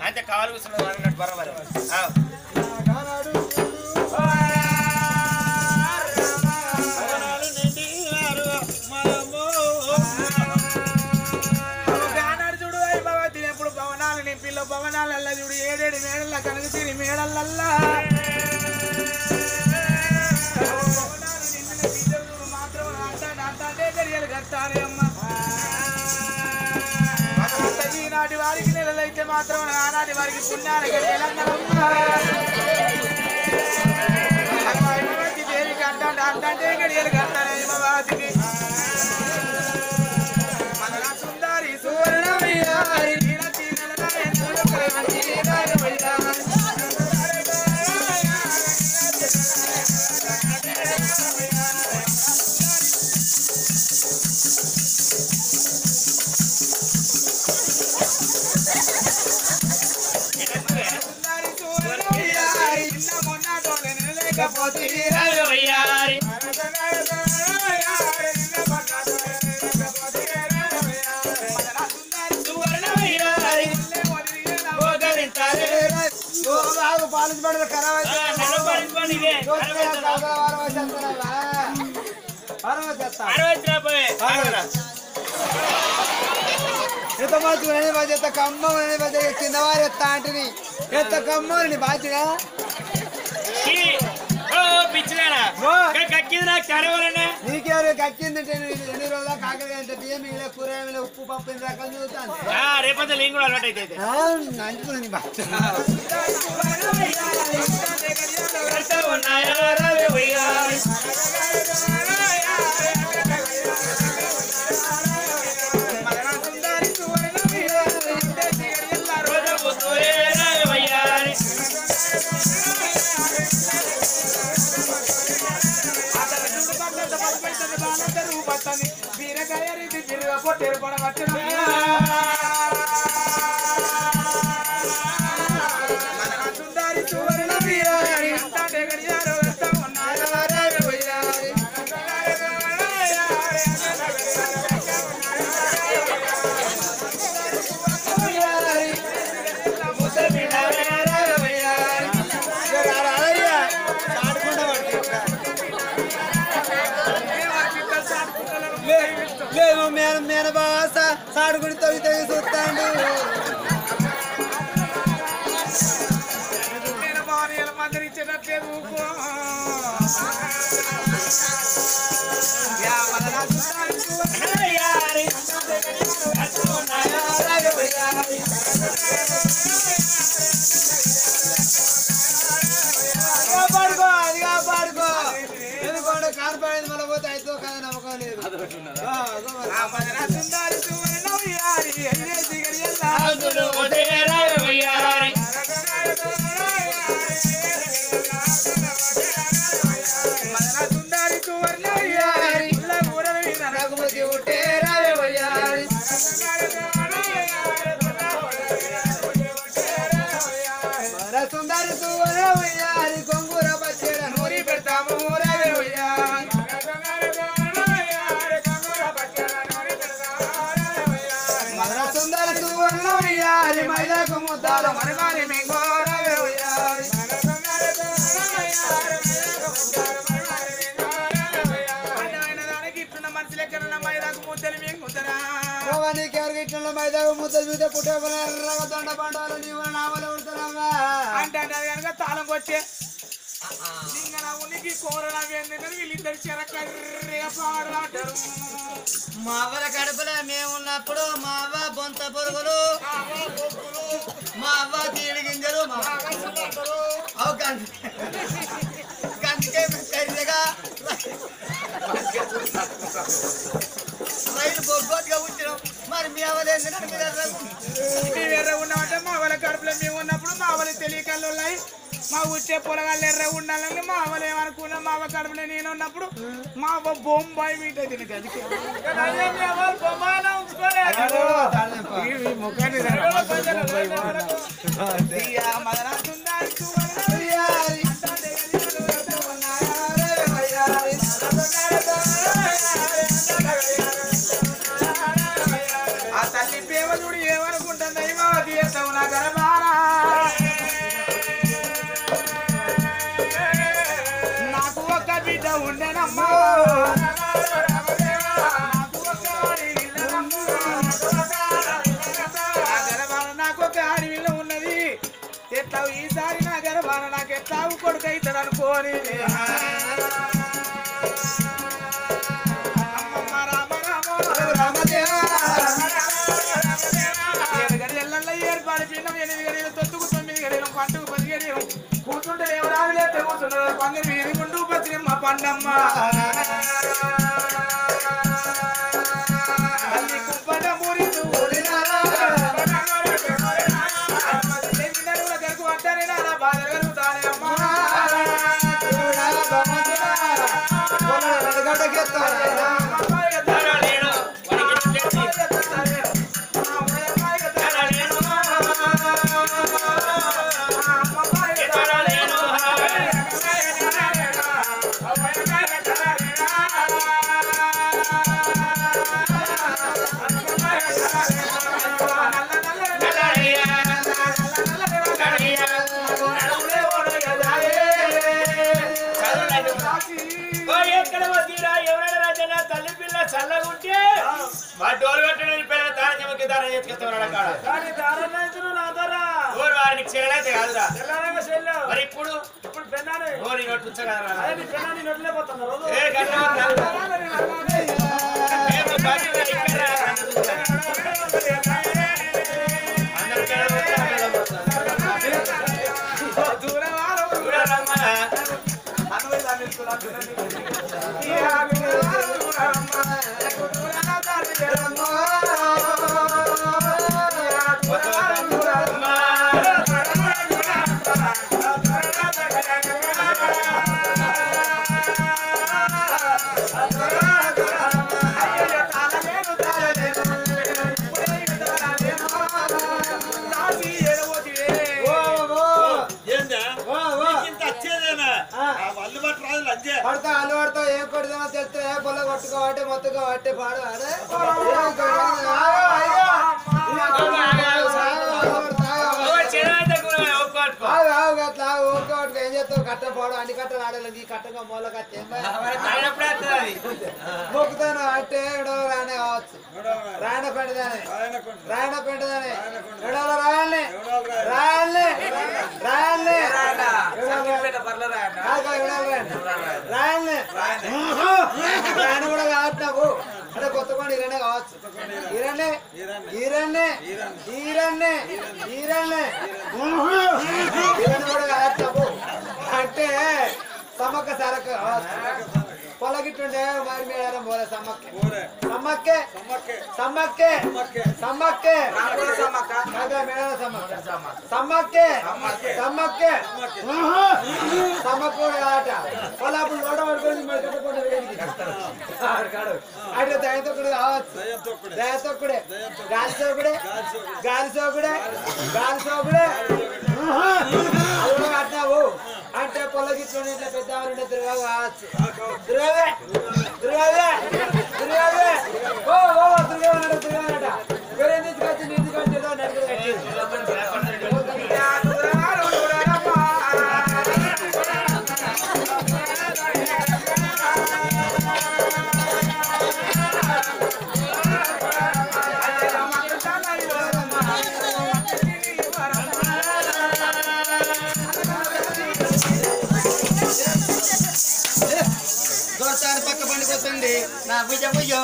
అంటే కావాలి కూర్చున్నది బరబరి భవనాలల్లా చూడు 7 మేడల కనుక తిరి మేడలల్లా మాత్రం అంటే గడియలు కట్టాలి అమ్మ ఈనాటి వారికి నెలలైతే మాత్రం ఆనాటి వారికి పుణ్యాల దేవికి అంటే గడియలు కట్టాలి అమ్మవారికి సుందరి సువర్ణమయ్యారి పాలించి పడదు ఖరాబ్ ఎంత మంచి బాధ్యత ఎంత కమ్మని బాధ్యత కిందవారు ఎత్తా అంటని ఎంత కమ్మని బాధ్యత నీకెవరు కక్కిందంటే ఎన్ని రోజుల కాకగా ఎంత బియ్యం మిగిలిన కూర ఉప్పు పప్పు ఎన్ని రకాలు చూస్తాను రేపటి నేను కూడా అలవాటు అయితే అంటుకుని బీరకాయ రీతి బిర్ర పొట్టేరు పడగట్టిన సుందరి సువర్ణ బీరారి అంటే గడియారు లేదు మేన బాస సాడుకుని తొలి తొలి చూస్తాడు నేను భార్యల మందరించేటట్లేదు పాడుకో అదిగా పాడుకో ఎందుకంటే కారు పడేది మళ్ళీ పోతే అయితే కదా నమ్మకం లేదు సుందరి సువర్ణమయ్యారి కొంగుర పచ్చేర నూరి పెడతాము సుందరి సువర్ణమయ్యారి మైదాకు ముద్దాల మరగాలి దానికి ఇట్లున్న మనిషి లెక్కన మైదాకు ముద్దలు మింగుతారా నీకెవరికి ఇట్లా మైదాకు ముద్దలు చూస్తే పుట్టే దొండ పండాలు నీవు నామలు ఉడతారమ్మా అంటే అది కనుక తాళం కొట్టే ఉనికి కూరలా వీళ్ళిద్దరు చెరకర్రేగా పాడారు మా అవ్వల కడుపులో మేమున్నప్పుడు మా అవ్వ బొంత పొరుగులు మా అవ్వ తీడి గింజలు గంటకే సరిగా రైలు బొగ్గోట్టుగా ఉంచినాం మరి మీ అవ్వలేదు మేము ఎర్ర ఉన్నామంటే మా వాళ్ళ కడుపులో మేము ఉన్నప్పుడు మా వాళ్ళ తెలియకళ్ళు ఉన్నాయి మా వచ్చే పొలగాళ్ళు ఎర్ర ఉండాలని మా అవ్వలు ఏమనుకున్నాం మా అవ్వ కడుపులో నేను ఉన్నప్పుడు మా అవ్వ బొంబాయి మీట తినక ఆ తల్లి ప్రేమజుడు ఏమనుకుంటుంది అయ్యమావతి ఎత్తవు నా గర్భారా నాకు ఒక బిడ్డ ఉండేనమ్మా నాకు ఒక ఆడవిల్ల ఉన్నది ఎట్లావు ఈసారి నా గర్భాన నాకు ఎట్లావు కొడుకు అవుతాడు అనుకోని ఏర్పాటు పిండం 8 గడియలు తొత్తుకు 9 గడియలు పంటకు 10 గడియలు కూర్చుంటే ఎవరాలే కూర్చున్నారు పందిరి వీధి గుండు పచ్చిమ్మ పండమ్మ చల్లగుంటే మా డోర్ కట్టడానికి పిల్లల తారకి దారం వారికి చెల్లైతే కాదురా మరి ఇప్పుడు పెన్నాను నోట్లు పడతా అల్లు పడతా ఏం కొడుతున్నా తెలుస్తే పొల కొట్టుకోబట్టే మొత్తుకోబట్టే పాడు అట్లా ఊరుకోవట్టు ఏం చేస్తావు కట్ట పోవడం అన్ని కట్టలు ఆడాలి ఈ కట్టగా మూల కట్టే మొక్కుతాను అంటే రానే కావచ్చు రాయన పెండదానే ఎడవల రాయాలని రాయన కూడా కావచ్చు నాకు అంటే కొత్త కొండ ఈరనే కావచ్చు ఈరన్నే కూడా కావచ్చు నాకు అంటే సమ్మక్క సరక్క పొలగిట్టుండే మరి మేడారం పోలే సమ్మక్కే సమ్మక్క ఆట పొలాపుడు లోట పడుకొని అటు దయతొక్కుడు కావచ్చు దయతొక్కుడే గాలి సోకుడే అట్టావు అంటే పొలగిట్లుండి ఇట్లా పెద్దవాళ్ళు తిరగా కావచ్చు తిరగానట వేరే తీసుకొచ్చి నీటి పక్క పండుగ వస్తుంది నా భుజ భుజో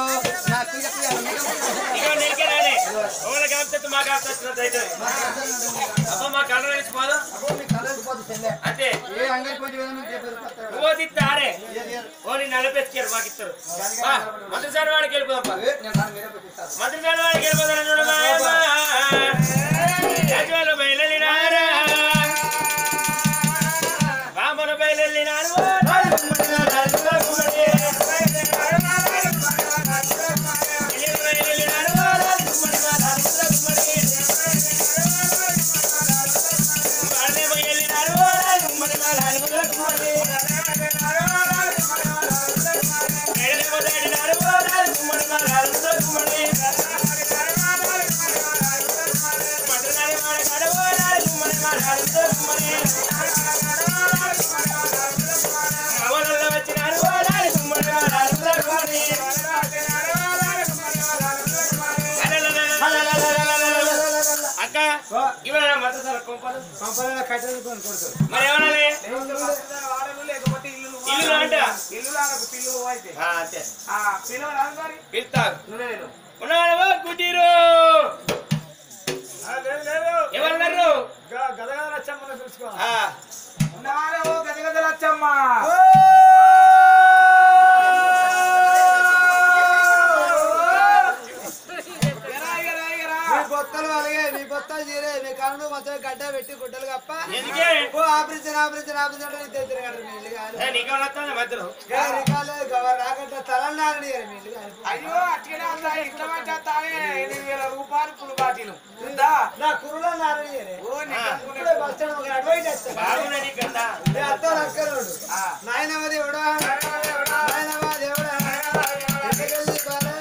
నా అంటే ఓని నలపెత్తారు మాకు ఇస్తారు మంత్రిసారి వాడికి వెళ్ళిపోదాం మంత్రిసారి వాడికి వెళ్ళిపోతాను బయలునారా రామన బయలునారు ఇవాళ మద్దతు కొంపలు కట్టెలు కొనుక్కొడతారు. మరి ఏమనాలి వాడలు లేకపోతే ఇల్లు ఇల్లు అంట ఇల్లు నాకు పిల్లు అయితే అంతే పిల్లలు రాదు మరి పిలుతారు నువ్వే నేను ఉన్నావా కుటీరు ఎవరున్నారు గదగద లచ్చమ్మని చూసుకో ఆ, ఉన్నారే ఓ గదగద లచ్చమ్మ బొత్తలు అలాగే నీ బొత్తలు చీరే నీ కళ్ళు మొత్తం గడ్డ పెట్టి గుడ్డలు కప్ప ఎందుకే ఓ ఆపరేషన్ ఆపరేషన్ ఆపరేషన్ అంటే తిరగడు నీళ్ళు కాదు నీకేమన్నా వస్తుందా మధ్యలో రాకంటే తలన్నారని నీళ్ళు కాదు. అయ్యో అట్లనే అంతా ఇట్లా పట్టాలి 8,000 రూపాయలు పులు బాటిలు నా కురులో నారని ఓ బస్ స్టాండ్ ఒక అడ్వైట్ వస్తాను బాగున్నది కదా అత్త అక్కరోడు నాయనమ్మ దేవుడా నాయనమ్మ దేవుడా ఎక్కడికెళ్ళి బాలే?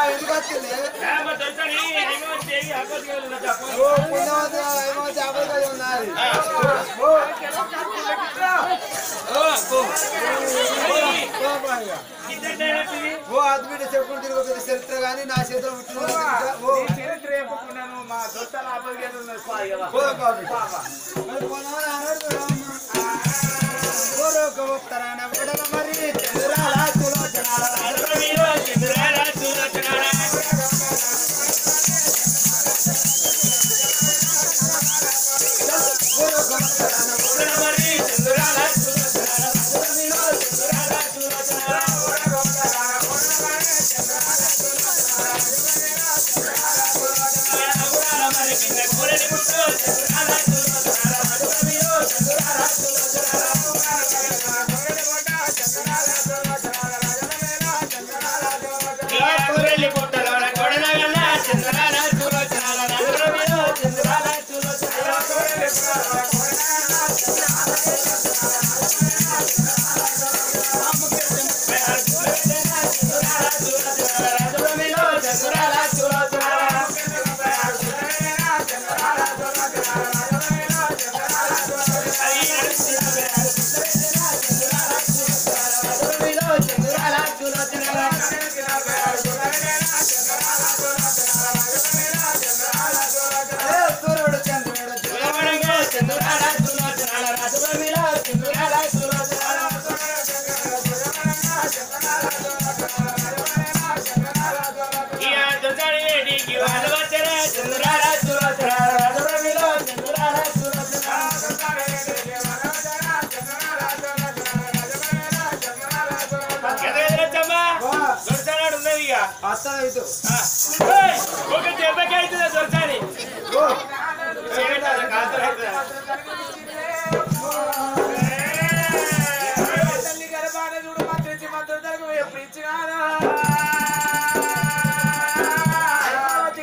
ఎందుకు వచ్చింది ఉన్నది ఓ అద్భుత చెప్పుకుంటూ తిరుగుతుంది చరిత్ర కానీ నా చేతిలో చరిత్ర చెప్పుకున్నాను మా దొత్తల ఆపదిగా మరి ఒక దెబ్బకి అవుతుందా దొరకాలి తల్లి గర్భాన చూడు మంత్రించి మంత్రులకు ఎప్పుడు ఇచ్చినారా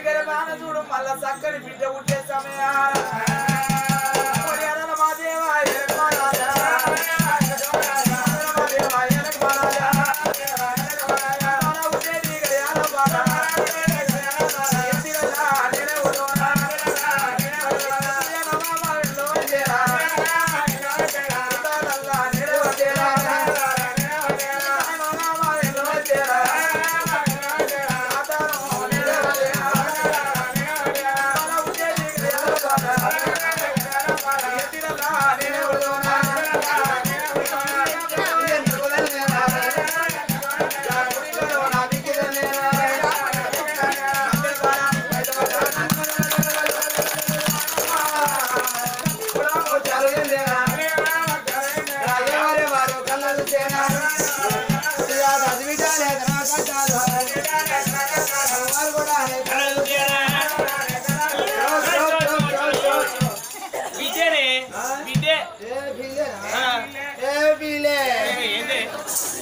గర్భాన చూడు మళ్ళా చక్కని బిడ్డ పుట్టే సమయాన మా దేవా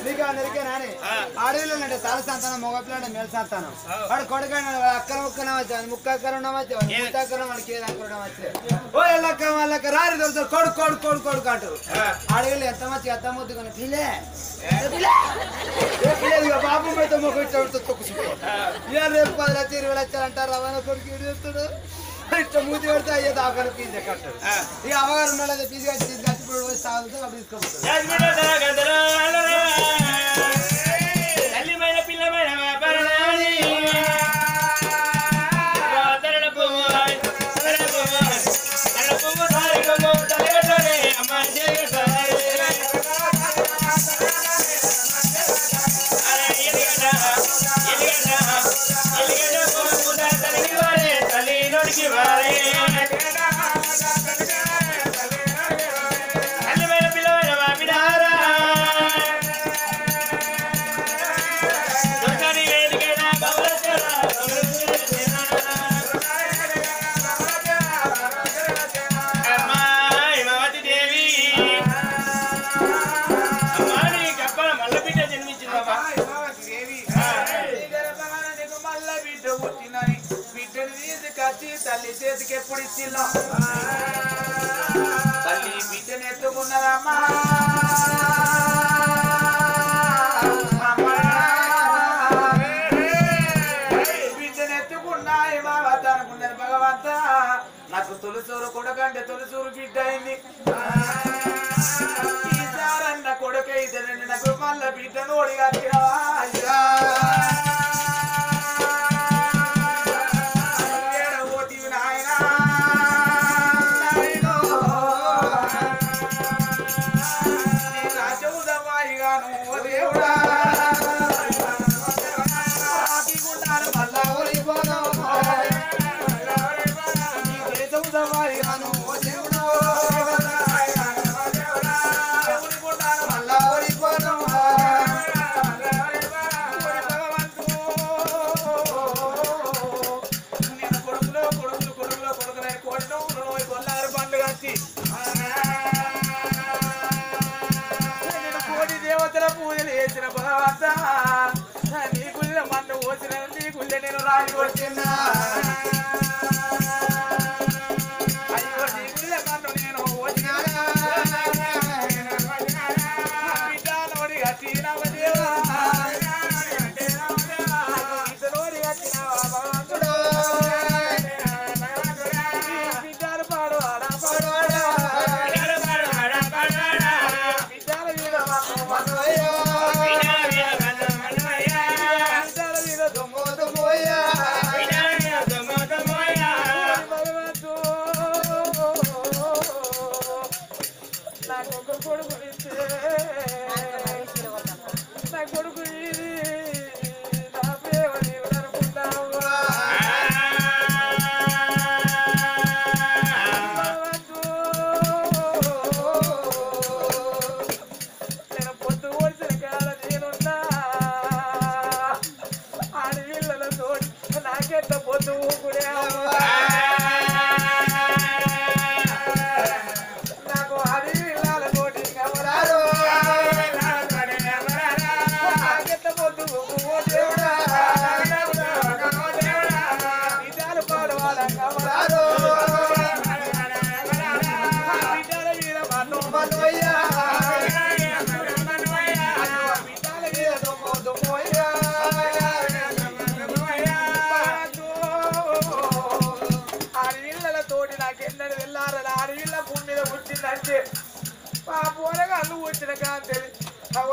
నీకు అందరికీ నాని అడవిలో అంటే తల సంతానం మగ పిల్ల మేల సంతానం వాడు కొడుకైన అక్కన ముక్కన వచ్చాను ముక్క అక్కన ఉండవచ్చు ముక్క అక్కన మనకి ఏది అక్కడ ఉండవచ్చు ఓ ఎల్లక్క వాళ్ళక్క రారి దొరుకుతారు కొడుకు కొడుకు కొడుకు కొడుకు అంటారు అడవిలో ఎంత మంచి ఎంత ముద్దుకుని పిల్లే బాబు మీద మొక్క తొక్కుతుంటారు ఇవాళ రేపు 10 లక్షలు 20 లక్షలు అంటారు రవాణా కొడుకు చెప్తాడు ఇట్లా మూతి పెడితే అయ్యే దాకా పీజా కట్టాడు ఇక అవగారు ఉన్నాడు పీజా ఇప్పుడు సాగుతూ అప్పుడు తల్లి చేతికి ఎప్పుడు ఇచ్చిలో తల్లి బిడ్డను ఎత్తుకున్నదమ్మా బిడ్డను ఎత్తుకున్నాయి బావత అనుకున్నది భగవంత నాకు తొలిసూరు కొడుకంటే తొలిసూరు బిడ్డ అయింది ఈసారన్న కొడుకైతే నాకు మళ్ళా బిడ్డను ఓడిగా పూజలు చేసిన భగవంత నీ గుళ్ళ మందు పోసిన నీ గుళ్ళ నేను రాయి వచ్చినా అయ్యో నీ గుళ్ళ మందు నేను వచ్చిన బిడ్డ నోడి కట్టినవ దేవా నోడి కట్టినవా భగవంతుడు బిడ్డలు పాడువాడా పాడువాడా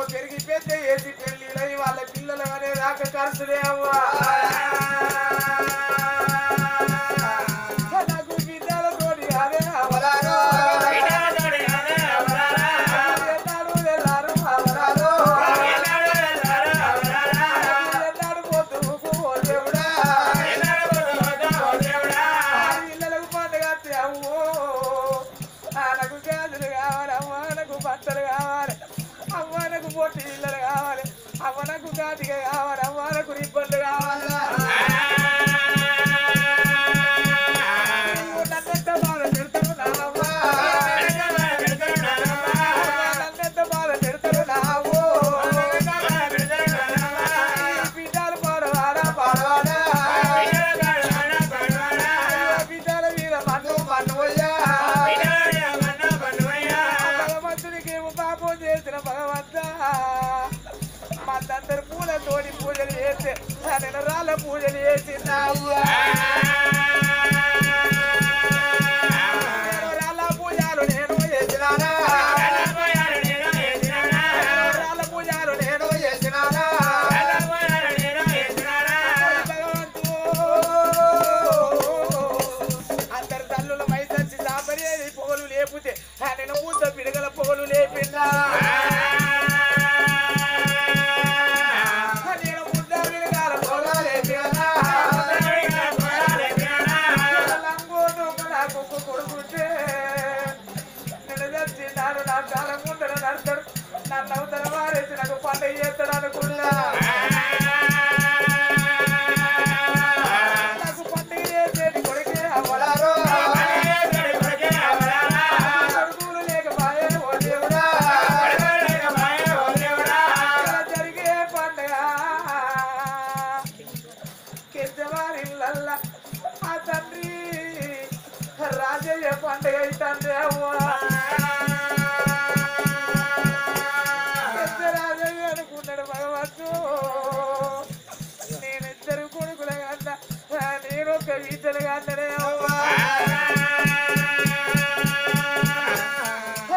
పెరిగి పెద్ద వేసి పెళ్లి వాళ్ళ పిల్లలు అనే దాకా ఖర్చులే అవ్వా నాకు బిడ్డలతోటి అదే అవలారో పిల్లలకు పండుగ అవ్వో నాకు గాజులు కావాలి అవ్వ నాకు బట్టలు కావాలి అవ్వనకు పొట్టి పిల్లలు కావాలి అవ్వనకు కాటిక కావాలి అవ్వనకు రిబ్బన్లు కావాలి నన్నెంత బాధ పెడతారు నావ్వ నన్నెంత బాధ పెడతారు నావ్వో తోటి పూజలు చేస్తే నేను రాళ్ళ పూజలు చేసిందా రాళ్ళ పూజలు నేను చేసినానా రాళ్ళ పూజలు నేను చేసినానా భగవంతు అందరు తల్లుల మైసచ్చి సాపరేది పొగలు లేపితే నేను ముద్ద పిడగల పొగలు లేపిందా నన్ను అవతల వారేసి నాకు పండుగ చేస్తాడు అనుకున్నా నాకు పండుగ చేసేది కొడుకే అవ్వలారో కొడుకులు లేకపాయే ఓ దేవుడా జరిగే పండుగ కెచ్చవారిళ్ళల్లా ఆ తండ్రి రాజయ్య పండుగ అవుతుంది అవ్వా భగవంతు నేనిద్దరు కొడుకుల కన్నా నేను ఒక వీచలు కన్ననే అవ్వా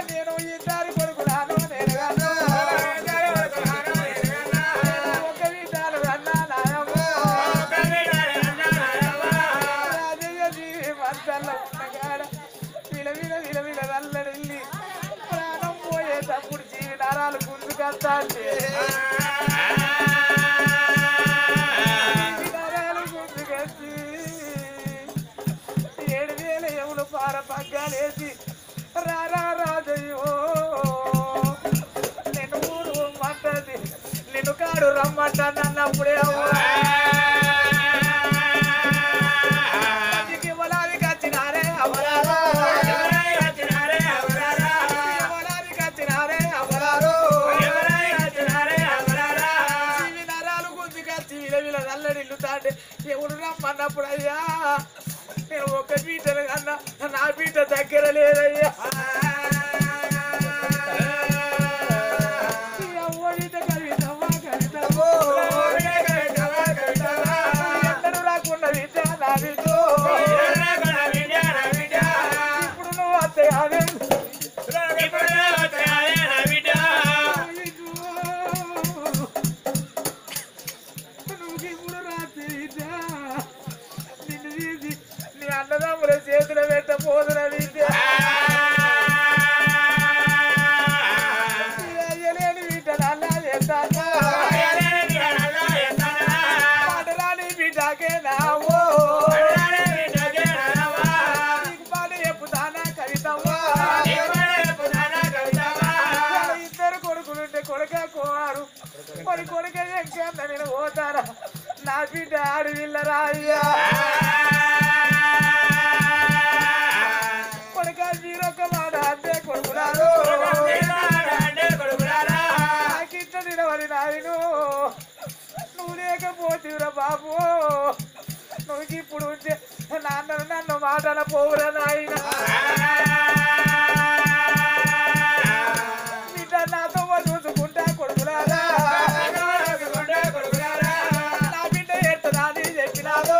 నేను ఇద్దరు కొడుకులాను నేను కన్నా ఒక వీచాలు కన్నా నాయమ్మ రాజయ్య జీవి మంచల్లో ఉన్నగాడ విల వల్లడిల్లి ప్రాణం పోయేటప్పుడు జీవి నరాలు గుంజుకొస్తాంటే పగ్గాలేసి రారా రాజయ్యో నేను ఊరు మంటది నిన్ను కాడు రమ్మంటానన్నప్పుడే పొలానికి వచ్చినారే అవరారా పొలానికి వచ్చినారే అవరారు ఇవి నరాలు గుంజుకొచ్చి విల నల్లడిల్లు తాంటే ఎవరు రమ్మన్నప్పుడు అయ్యా నేను ఒక పీటలు కన్నా నా పీట దగ్గర లేదయ్యా ఎందరూ రాకుండా విద్య నా బిడ్డ ఇప్పుడు నువ్వు వస్తాయానే నువ్వు ఇప్పుడు రాత్రి నిన్ను తీసి నీ అన్నదమ్ముల చేతులు పెట్టపోదున విద్య అయ్యలేని బిడ్డ అన్నా చేస్తాను పాటరాని బిడ్డకే నావో నీకు పాట చెప్పుతానా కవితమ్మా ఇద్దరు కొడుకులుంటే కొడుక కోరు మరి కొడుక ఎక్కడ నేను పోతారా నా బిడ్డ ఆడవిల్లరా అయ్యా కొడుక మీరొక మాట అంటే కొడుకున్నారు నాకింత నిలవని నాయను నువ్వు లేకపోతేరా బాబు నువ్వు ఇప్పుడు ఉంటే నన్ను మాటల పోవురా నాయన బిడ్డ నాతో చూసుకుంటా కొడుకులారా నా బిడ్డ ఎట్టదా అని చెప్పినాడు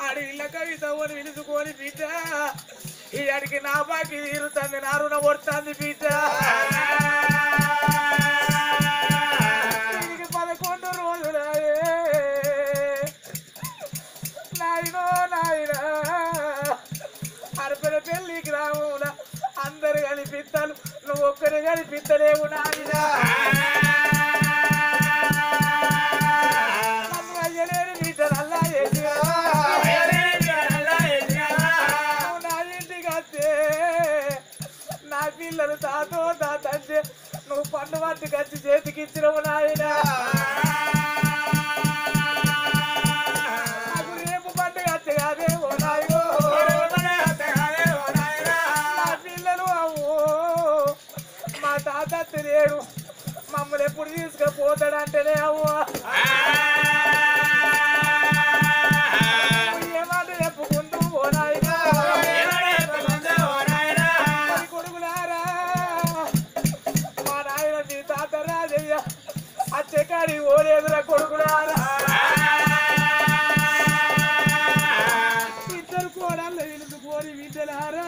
అడవిల్ల కవితవ్వని విలుచుకొని బిడ్డ ఈ అడిగి నా బాకి తీరుతుంది నా రుణ పడుతుంది బిడ్డ 11 రోజులాయే నాయనో నాయన అరపల పెళ్లి గ్రామంలో అందరు కనిపిస్తాను నువ్వు ఒక్కరు కనిపిస్తలేవు నాయన నన్ను అయ్యలేని బిడ్డ నల్లా చేసి నా ఇంటికి వస్తే నా పిల్లలు తాతో తాతంటే నువ్వు పండు వాటికి వచ్చి చేతికి ఇచ్చినవు నాయన నాకు రేపు పండుగ వచ్చే కాదే ఓ నాయో నా పిల్లలు అవ్వో మా తాత తెలియడు మమ్మల్ని ఎప్పుడు తీసుకుపోతాడంటేనే అవ్వో ఏమాట చెప్పుకుంటూ ఓ నాయనా బిడ్డలారా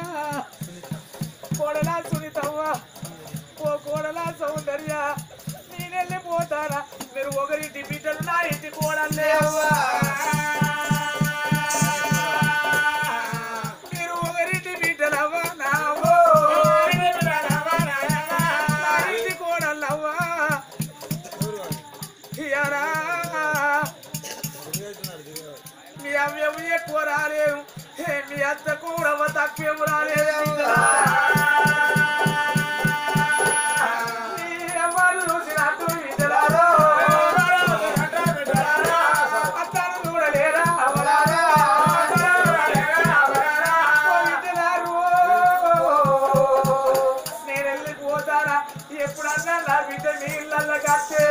కోడలా సునీతవ్వ ఓ కోడలా సౌందర్య నేనెళ్ళి పోతారా మీరు ఒకరింటి బిడ్డలు నా ఇంటి కోడలే అవ్వా మీరు ఒకరింటి బిడ్డలవ్వా నా ఇంటి కోడలవ్వా మీ అవ్యము ఎక్కువ రాలేవు మీ అత్త కూడా తక్కువ రాలేదు ఎవరు చూసినట్టు బిడ్డలారో అత్తను చూడలేరా బిడ్డలారు నేను వెళ్ళిపోతారా ఎప్పుడన్నా నా బిడ్డ నీళ్ళల్లో కట్టే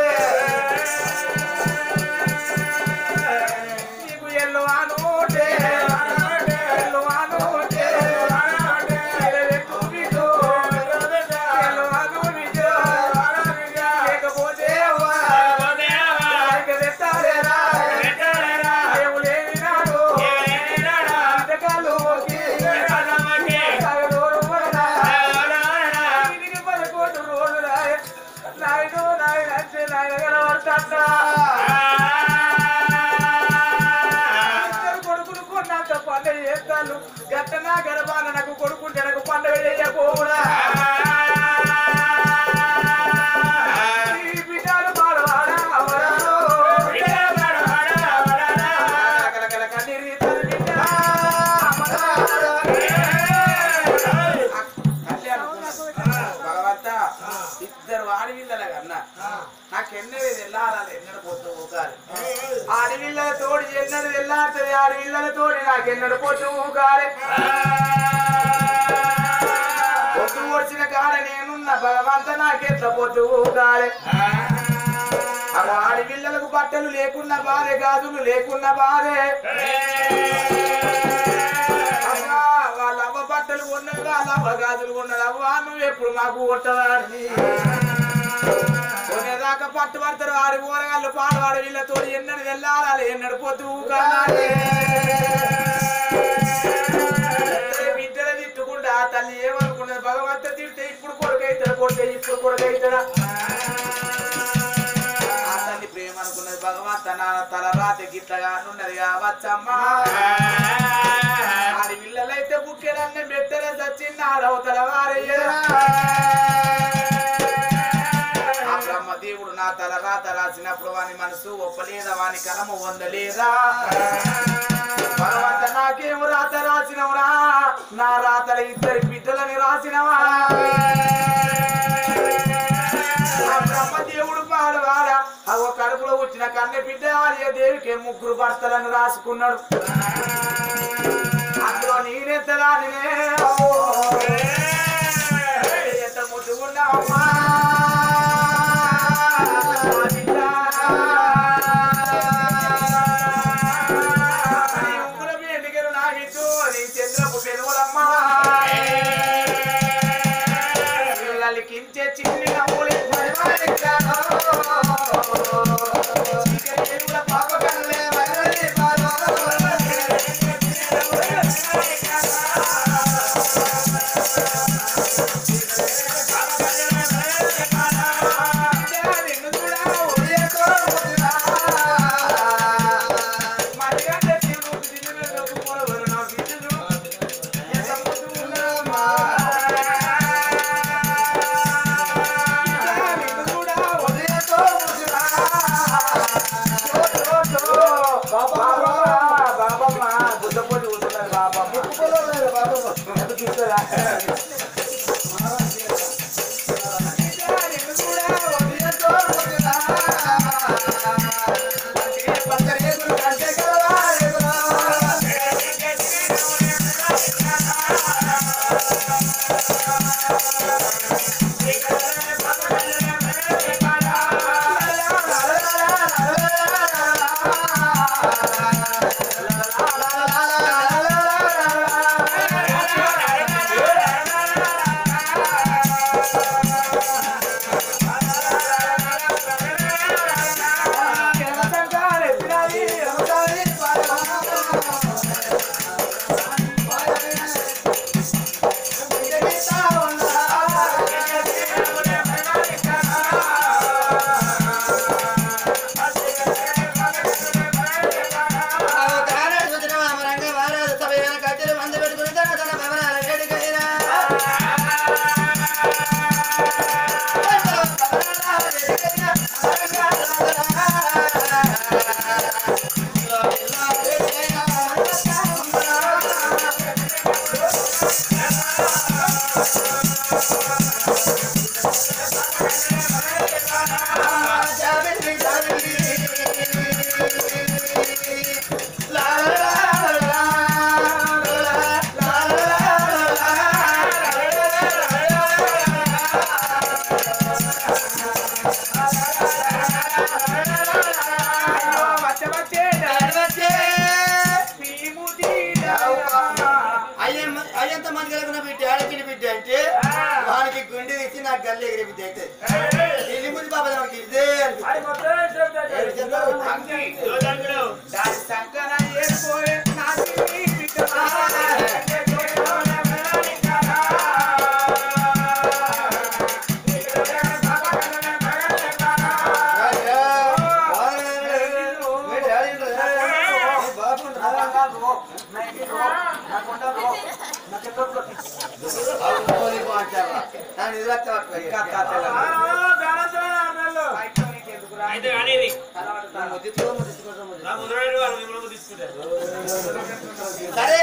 కొడుకులు కొన్నంత పండుగ చేస్తాను గట్టనా గర్భాన నాకు కొడుకుంటే నాకు పండుగ చేయకపోవునా బిడ్డలు బాడవాడా కలకల కన్నీరు భగవంత ఇద్దరు ఆడవిల్లల కన్నా నాకెన్నది వెళ్ళాలి ఎన్నడు పోతూ ఊకాలి ఆడవిల్లల తోడి ఎన్నడు వెళ్ళాడుతుంది ఆడవిల్లల తోడి నాకెన్నడు పోతూ ఊకాలి పొద్దు వచ్చిన కాడ నేనున్న భగవంత నాకెట్ల పొద్దు ఊకాలి అలా ఆడవిల్లలకు బట్టలు లేకున్న బాధే గాజులు లేకున్న బాధే వాళ్ళ అవ్వ బట్టలు కొన్నది వాళ్ళ అవ్వ గాజులు కొన్నది అవ్వ నువ్వు ఎప్పుడు మాకు కొట్టవాడి కొనేదాకా పట్టు పడతారు ఆడి కూరగాళ్ళు పాడవాడు వీళ్ళతో ఎన్నడు వెళ్ళాలి ఎన్నడు పొద్దు ఊకాలి బిడ్డలు తిట్టుకుంటా తల్లి ఏమనుకున్నది భగవంత తిడితే ఇప్పుడు కొడుకైతాడు కొడితే ఇప్పుడు కొడుకైతాడా ఆ తల్లి ప్రేమ అనుకున్నది భగవంత నా తల రాతి గిట్లగా ఉన్నది కావచ్చమ్మా ఆడి పిల్లలైతే బుక్కెలన్నీ పెట్టలే చచ్చింది ఆడవతల వారయ్యరా ఆ బ్రహ్మదేవుడు నా తల రాత రాసినప్పుడు వాని మనసు ఒప్పలేదా వాని కలము వందలేదా భగవంత నాకేమో రాత రాసినవురా నా రాతల ఇద్దరి బిడ్డలని రాసినవా ఆ బ్రహ్మదేవుడు పాడవాడా అవ కడుపులో వచ్చిన కన్నె బిడ్డ ఆర్య దేవికి ముగ్గురు భర్తలను రాసుకున్నాడు అందులో నేనెత్తదానినే ఎంత ముద్దుకున్నావమ్మా చంద్రపు పెనుగులమ్మా కించే చిన్ని నవ్వులు పాప కనులే కలుగున బిడ్డ ఆడికి బిడ్డ అంటే వానికి గుండె తెచ్చి నాకు గల్లి ఎగిరే బిడ్డ అయితే ఇల్లు ముందు బాబా నాకు ఇదే సంకర ఏర్పోయే నాటి బిడ్డ అయితే అనేది నా ముద్రాడు వాళ్ళు మిమ్మల్ని తీసుకుంటారు సరే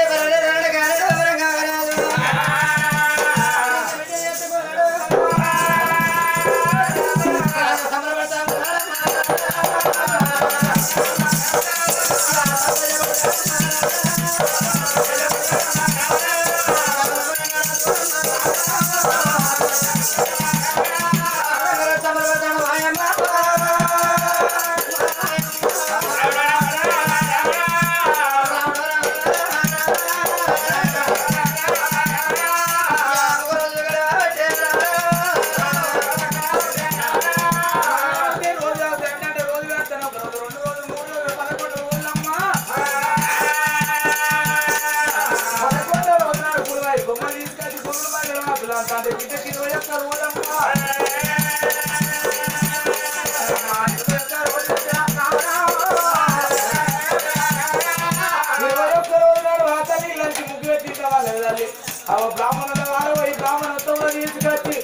బ్రాహ్మణుల వారు ఈ బ్రాహ్మణత్వం తీసుకొచ్చి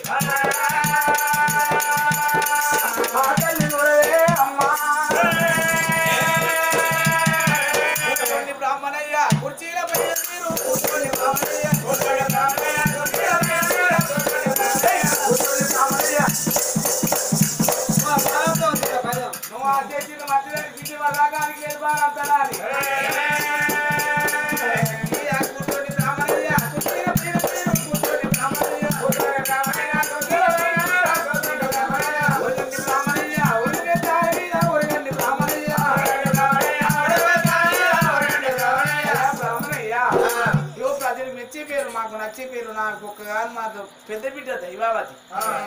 బ్రాహ్మణయ్య కుర్చీల పైన మీరు కూర్చోండి బ్రాహ్మణయ్య నువ్వు ఆ చేసిన మధ్యలో గిడ్డి వల్లాగానికి వెళ్ళిపోవాలంటారా కూర్చోండి బ్రాహ్మణయ్య కుర్చీల పైన మీరు కూర్చోండి బ్రాహ్మణయ్య మాకు నచ్చే పేరు నాకు ఒక్కగాని మాకు పెద్ద బిడ్డ దైవావతి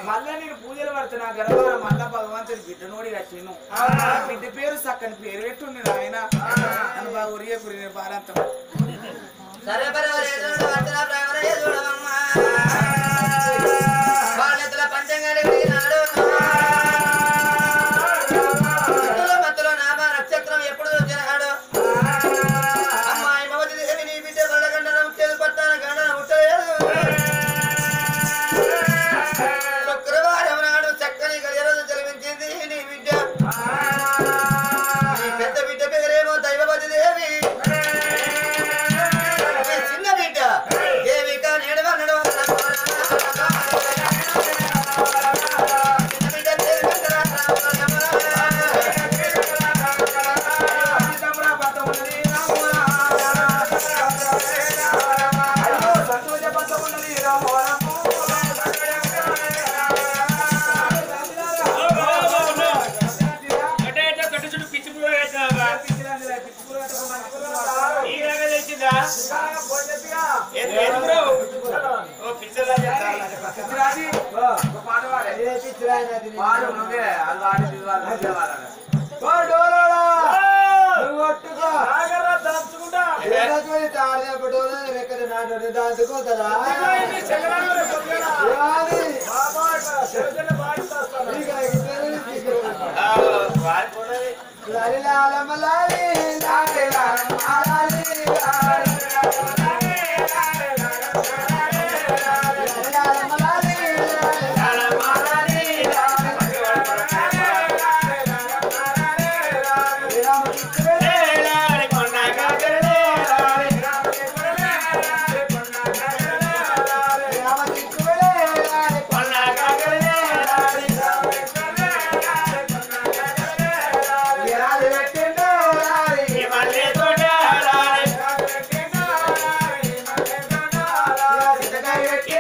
మళ్ళా నేను పూజలు పడితే నా గర్భాన మళ్ళా భగవంతుడి బిడ్డ నోడి కట్టిను బిడ్డ పేరు చక్కని పేరు పెట్టుండి ఆయన నన్ను బాగా ఉరిగే పురిగే బాలంతం నక్షత్రం ఎప్పుడు వచ్చినాడు అమ్మాయి మమతి దేవి నీ బిడ్డ వల్లగండ పట్టాన గండ ముట్టలేదు శుక్రవారం నాడు చక్కని గడియలు జరిపించింది నీ బిడ్డ నీ పెద్ద బిడ్డ పేరేమో దైవవతి దేవి చిన్న బిడ్డ దేవిక నేడవ నడవ Yeah.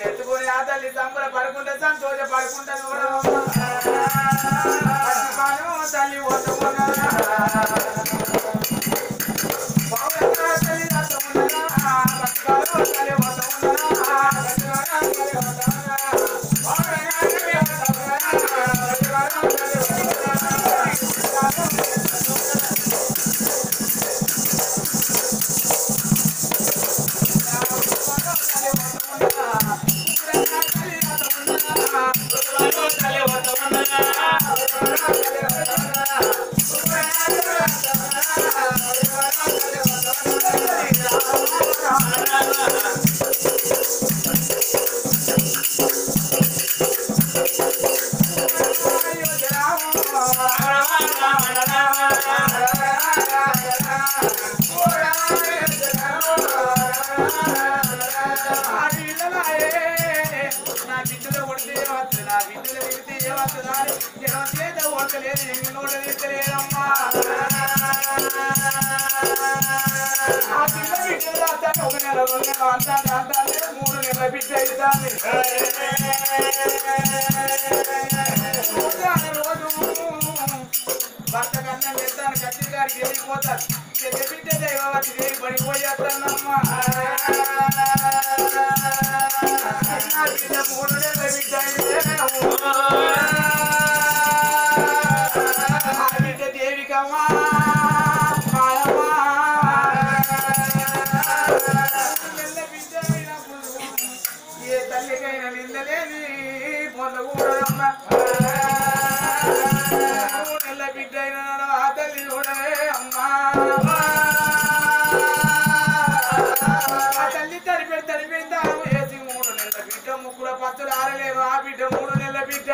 ఎత్తుకొని ఆ తల్లి సంబర పడుకుంటే సంతోష పడుకుంటే తల్లి భర్త కన్నా వెళ్తాను కత్తి గారికి వెళ్ళిపోతారు బిడ్డ దైవవతి దేవి పడిపోయేస్తానమ్మా మూడు నెలల బిడ్డ దేవికమ్మా ఏ తల్లికైనా నిందలు కళ్ళ కూడదమ్మ నెల బిడ్డ అయిన ఆ తల్లి చూడవే అమ్మా ఆ తల్లి తడిపెడి దానం వేసి 3 నెలల బిడ్డ ముక్కుల పత్తులు ఆరలేదు ఆ బిడ్డ 3 నెలల బిడ్డ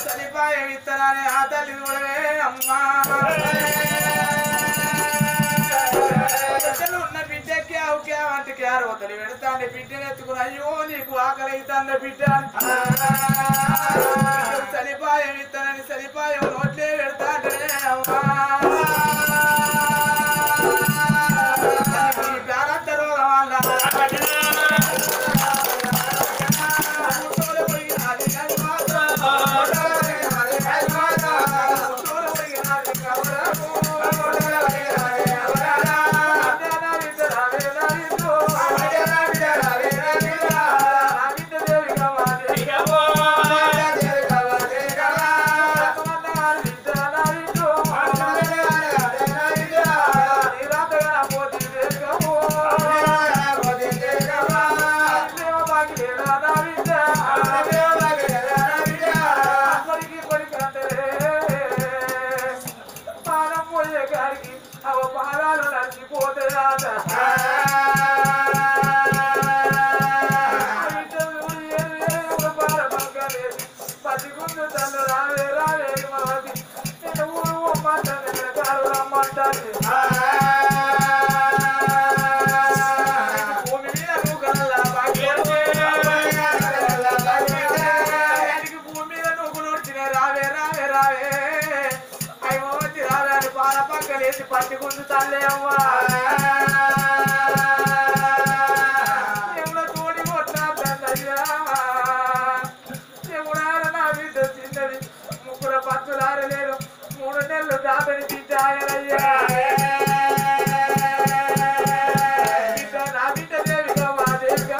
సరిపాయం ఇత్తనానే ఆ తల్లి చూడవే అమ్మా ఉన్న బిడ్డకి అంటే క్యారు వద్దలు పెడతాండి బిడ్డను ఎత్తుకుని అయ్యో నీకు ఆకలి అవుతాండి బిడ్డ సరిపాయం ఇస్తానని సరిపాయం నోట్లే పెడతాంటే ప్రారంభ రోగం వల్ల పట్టి గుండు తల్లే అమ్మా ఎవడో తోడి కొట్టినా ఎవడార నా బిడ్డ చిన్నది ముగ్గుర పచ్చులారలేరు 3 నెలలు దాబని బిడ్డ ఆయనయ్యా బిడ్డ నా బిడ్డ దేవిగా మా దేవిగా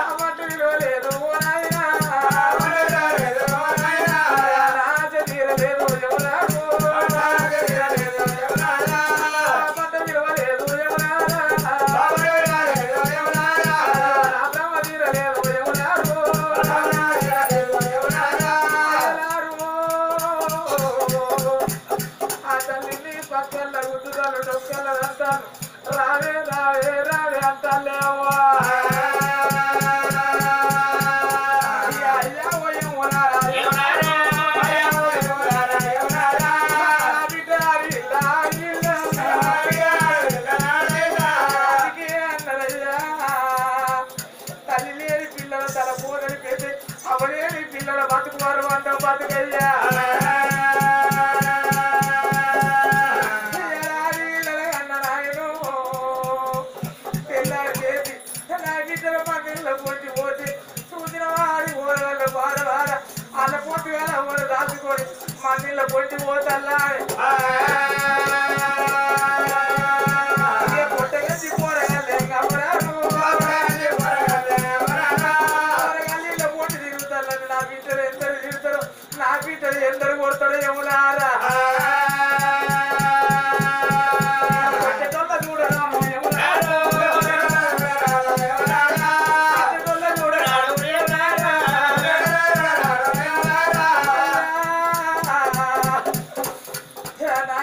అమ్మట్టు విలువ లేదు రావే రావే రావే అంటాలే అవ్వా తల్లి లేని పిల్లల తల పోదని పెట్టి అవలేని పిల్లల బతుకువారు అంట బతుకయ్యా పొట్టి పోతే చూసిన వాడి ఊరగల్ల బార అన్న పొట్టి వేళ ఊరు రాసుకొని మధ్యలో పొట్టి పోతల్లా పొట్టగల్లి పోరగల్లీలో పొట్టి తిరుగుతారు నా బిడ్డలు ఎందరు తిరుగుతారు నా బిడ్డలు ఎందరు కొడతాడు ఏములారా నా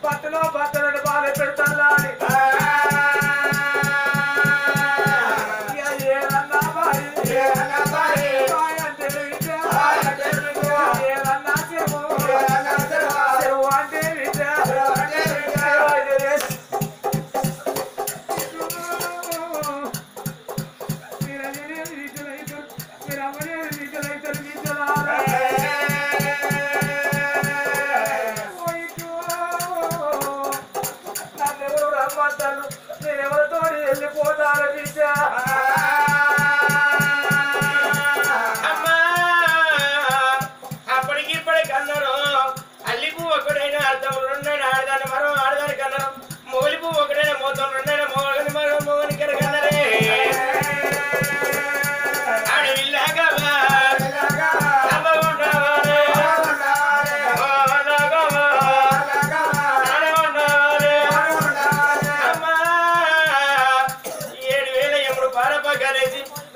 పట్టులో పట్టలని బాధ పెడతాను అని ఏదన్నా బాయ్ అంటే ఏదన్నా చెరువు అంటే నేనెవరితో వెళ్ళిపోతాను బిడ్డ అప్పటికి ఇప్పటికి అన్నారు అల్లి పువ్వు ఒకటైనా అర్థం రెండైనా ఆడదాన్ని మరో ఆడదానికి అన్నారు మొగలి పువ్వు ఒకటైనా మొత్తం రెండైనా మొగని మరో మొగనికి అన్నరే ఆడవిల్లాగా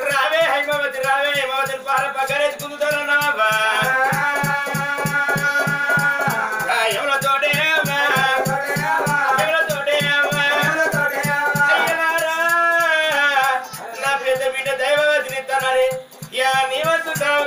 రావే హైమావతి రావే హైమావతిని పారపగరేసి కుందుతారన్నావా ఎవరితోటే నా పెద్ద బిడ్డ దైవవతిని తనని యా నీవంతు కావు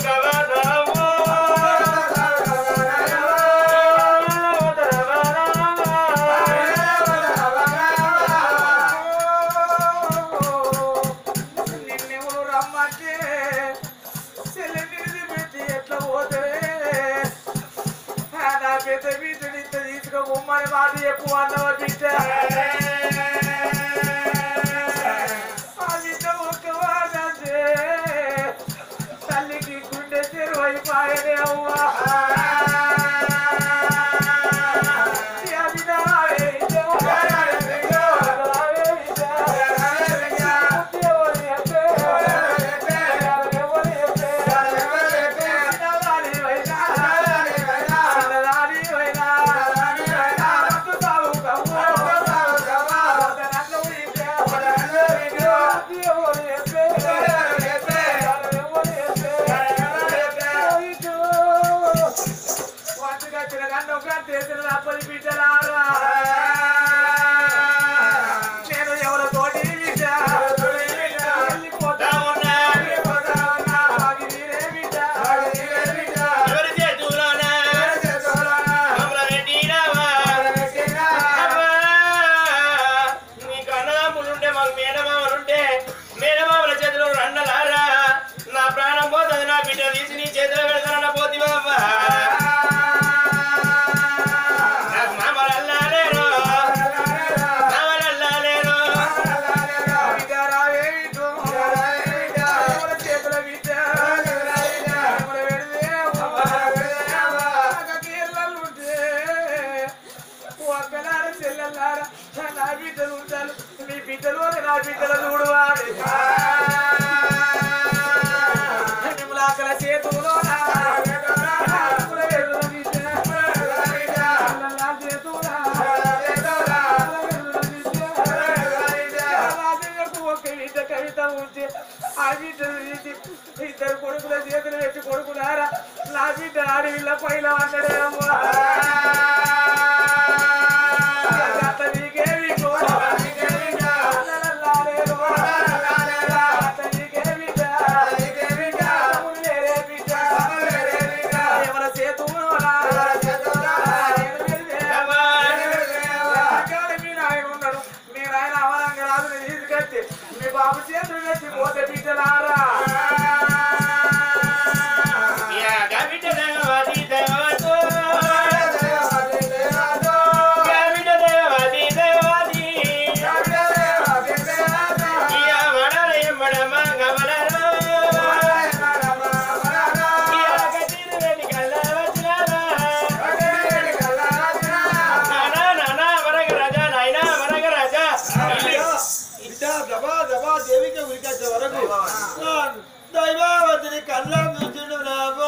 ఉమ్మడి మాట ఎక్కువ అన్నవా బిడ్డ ఆ బిడ్డ ఒక్కవాడంటే తల్లికి గుండె చెరువైపాయనే అవ్వా నేను ఎవరితోటి నీకు అన్నదమ్ములుంటే మాకు మేనమామలుంటే మేనమామల చేతిలో రండలారా నా ప్రాణం పోతుంది నా బిడ్డ తీసి నీ చేతిలో పెడతానన్న పోతి బాబా నా బిడ్డలు ఉంటారు మీ బిడ్డలు నా బిడ్డలు చూడువాడు నిములాకల చేతులో ఒక బిడ్డ కవిత ఉంటే ఆ బిడ్డలు ఇద్దరు కొడుకుల చేతులు పెట్టి కొడుకున్నారా నా బిడ్డ అడవిలో పైన అన్నాడేమో మీ బాబు చేతులు పెట్టి పోతే బిడ్డలారా దైవావతిని కళ్ళ కూర్చుండు రాబో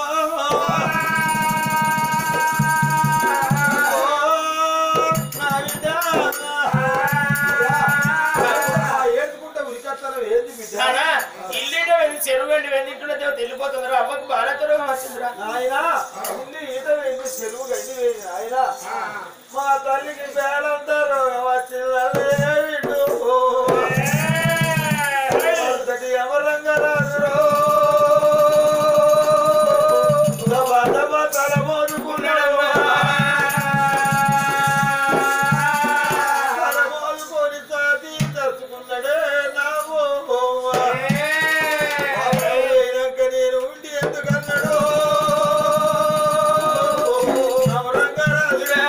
ఇల్లు చెరువు అండి వెందింటుండే వెళ్ళిపోతుందిరా అవ్వకు బాలతో వచ్చిందిరా ఆయన ఇల్లు ఈత వేయండి చెరువు గడ్డి వేయండి ఆయన మా తల్లికి పేరంటారు వచ్చిందంటే అంతటి అమరంగరాజురో తల మోదుకున్నాడు తల మోదుకొని సాటి తరుచుకున్నాడే నావో నేను ఉండి ఎందుకన్నాడు అమరంగరాజురా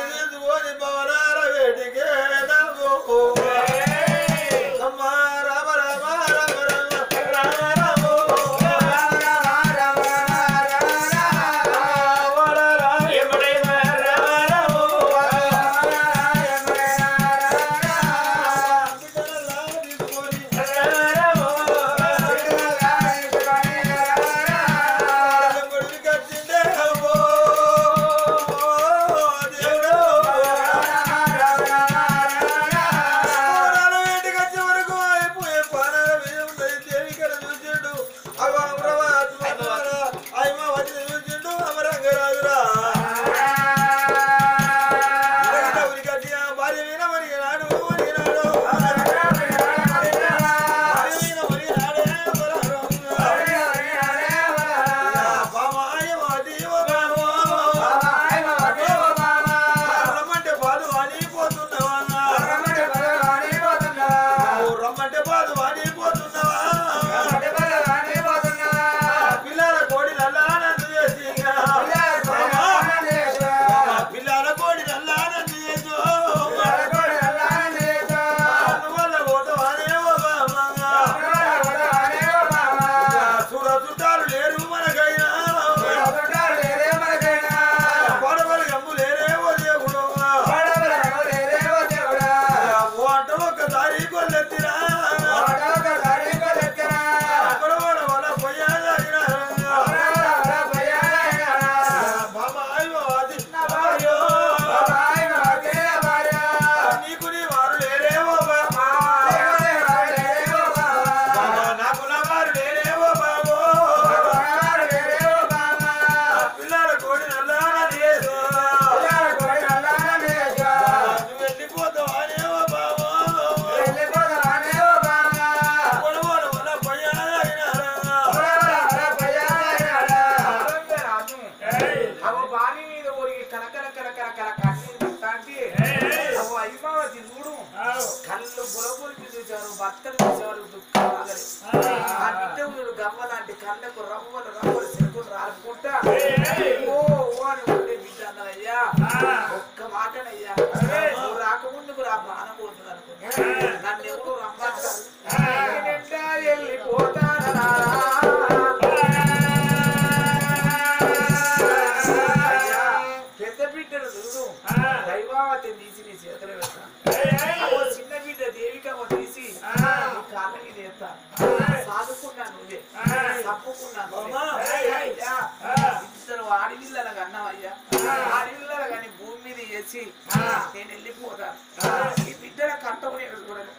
తీసుకొని భవనాల వేటికే నావో అమ్మ రామ రామ రామ రామ రామ కళ్ళు బులబులికి చూశారు, భర్తలు చూసేవారు దుఃఖం ఆగలి. ఆ బిడ్డవుడు గవ్వలాంటి కళ్ళకు రవ్వలు రవ్వలు చెరుకులు రాసుకుంటా ఓ అని ఉండే బిడ్డ అన్నదయ్యా. ఒక్క మాటనయ్యా, నువ్వు రాకముందుకు రా బాణం పోతుంది అనుకున్నా. నన్ను ఎవరు రమ్మంటారు, వెళ్ళిపోతానా పెద్ద బిడ్డను చూడు, దైవావతిని తీసి నీ చేతులు పెడతాను. చిన్న బిడ్డ దేవికమ్మ తీసి కాళ్ళ మీద వేస్తాను. సాదుకున్నా నువ్వే, తప్పుకున్నాను. ఇద్దరు ఆడపిల్లలకు అన్నమయ్యా, ఆడపిల్లలు కానీ భూమి మీద వేసి నేను వెళ్ళిపోతాను. ఈ బిడ్డల కట్టము నేను చూడను,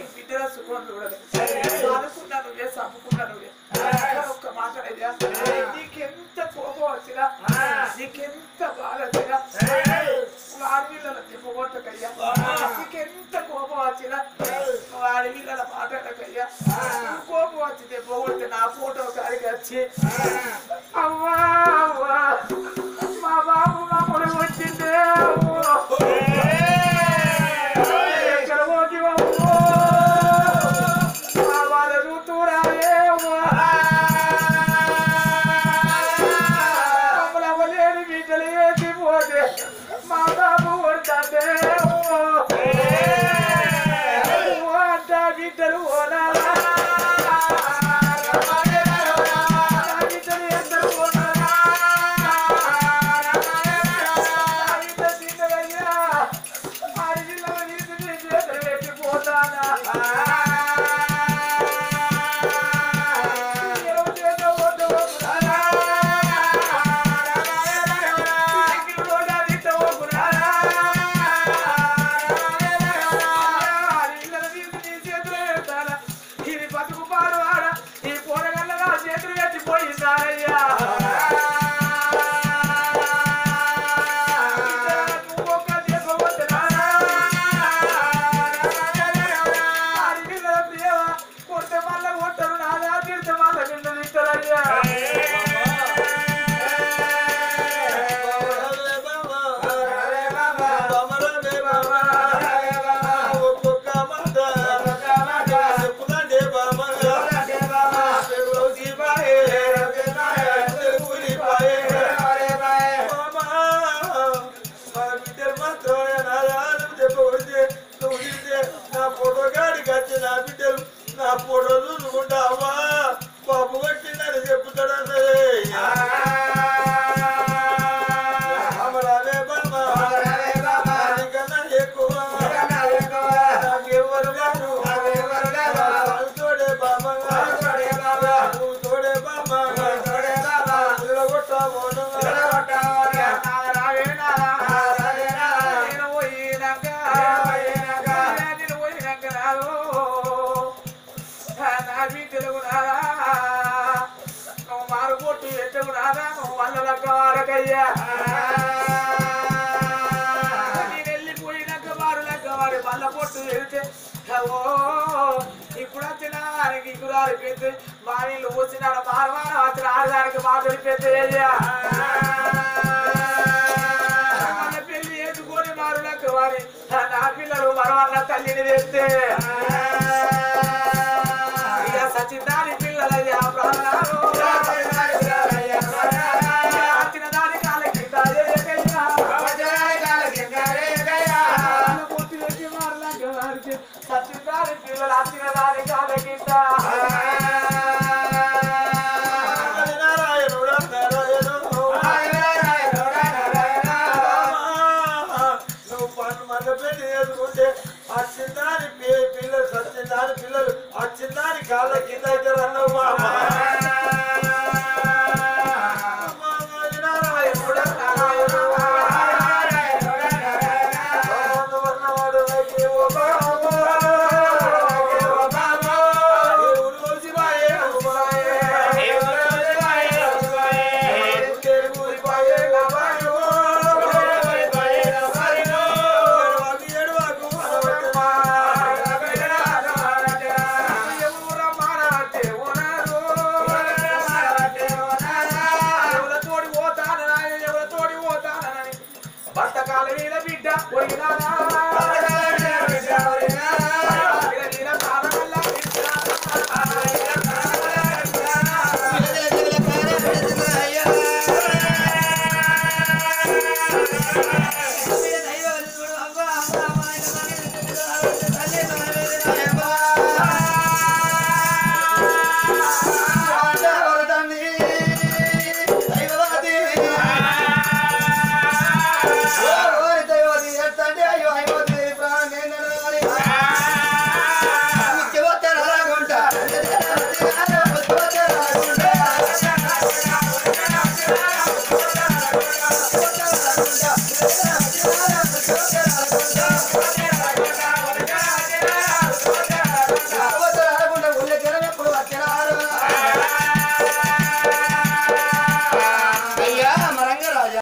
ఈ బిడ్డల సుఖం చూడను. సాదుకున్నా నువ్వే, తప్పుకున్నా నువ్వే. ఒక్క మాట అయ్యా, నీకెంత కోపం వచ్చినా, నీకెంత బాధ వచ్చినా, ఆడపిల్లల తిప్పగొట్టకయ్యా. నీకెంత కోపం వచ్చినా ఆడపిల్లల మాట్లాడకయ్యా. కోపం వచ్చి తిప్పగొడితే నా ఫోటో కాడికి వచ్చి అవ్వా అవ్వా మా బాబు మా పొడి వచ్చిందే ఎక్కడ పోతి మా వాళ్ళ చూతురాలే మమ్మల్ని కొడకయ్యా నేను వెళ్ళిపోయినాక వారి మళ్ళా పొట్టు వెళ్తే ఓ ఇప్పుడు వచ్చిన గురాలు పెద్ద మా వీళ్ళు వచ్చినాడు మారవారం వచ్చిన ఆడదానికి మాటలు పెద్ద పెళ్లి చేసుకొని మారులకు వారి నా పిల్లలు మరవన్న తల్లిని తెస్తే